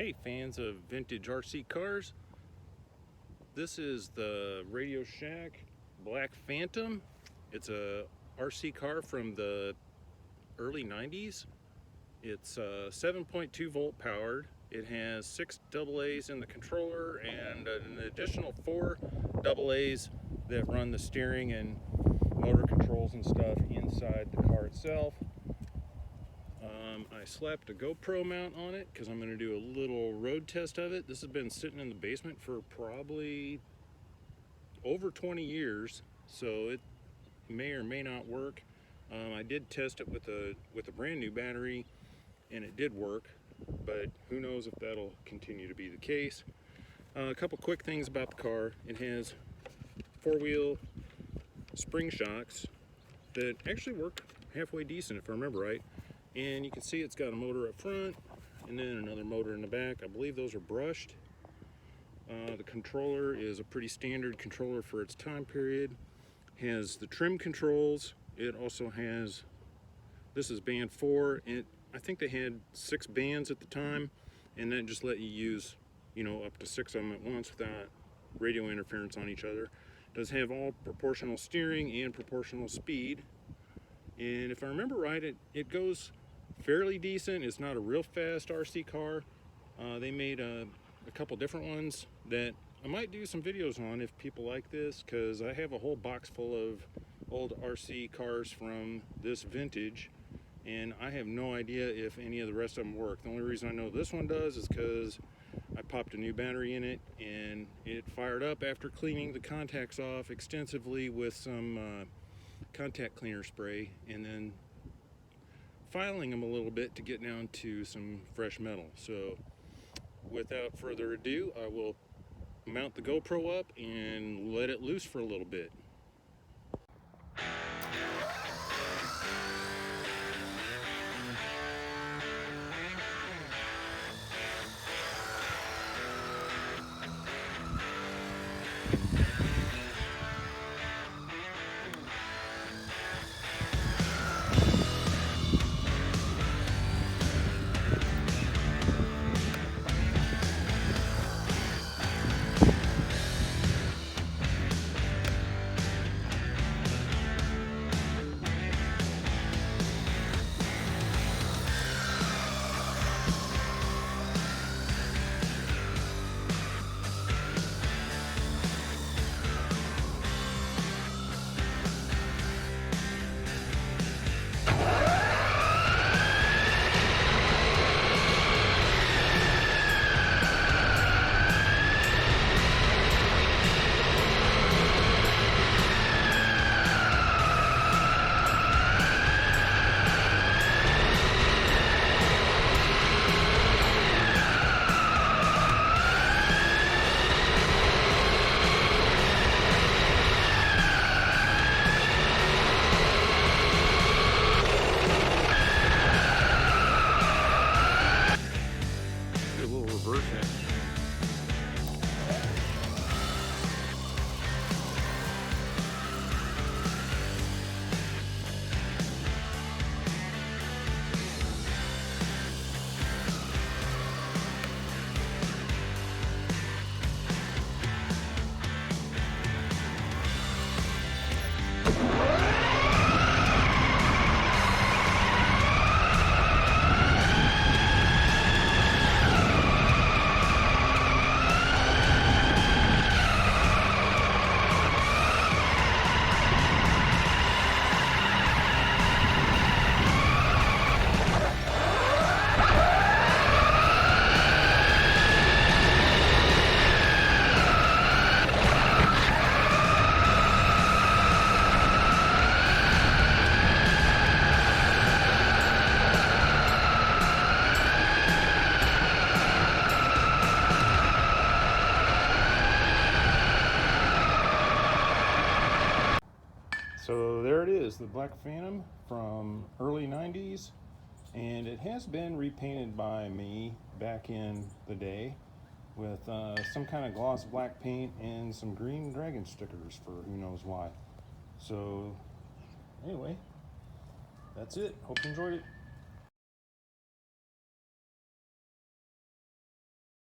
Hey fans of vintage RC cars, this is the Radio Shack Black Phantom. It's a RC car from the early 90s. It's 7.2 volt powered. It has 6 AA's in the controller and an additional 4 AA's that run the steering and motor controls and stuff inside the car itself. I slapped a GoPro mount on it because I'm going to do a little road test of it. This has been sitting in the basement for probably over 20 years, so it may or may not work. I did test it with a brand new battery and it did work, but who knows if that'll continue to be the case. A couple quick things about the car. It has 4-wheel spring shocks that actually work halfway decent if I remember right. And you can see it's got a motor up front and then another motor in the back. I believe those are brushed. The controller is a pretty standard controller for its time period. Has the trim controls. It also has, this is band 4, and I think they had 6 bands at the time, and that just let you use, up to 6 of them at once without radio interference on each other. It does have all proportional steering and proportional speed. And if I remember right, it goes fairly decent. It's not a real fast RC car. They made a couple different ones that I might do some videos on if people like this, because I have a whole box full of old RC cars from this vintage, and I have no idea if any of the rest of them work. The only reason I know this one does is because I popped a new battery in it and it fired up after cleaning the contacts off extensively with some contact cleaner spray and then filing them a little bit to get down to some fresh metal. So without further ado, I will mount the GoPro up and let it loose for a little bit. So there it is, the Black Phantom from early 90s, and it has been repainted by me back in the day with some kind of gloss black paint and some green dragon stickers for who knows why. So anyway, that's it. Hope you enjoyed it.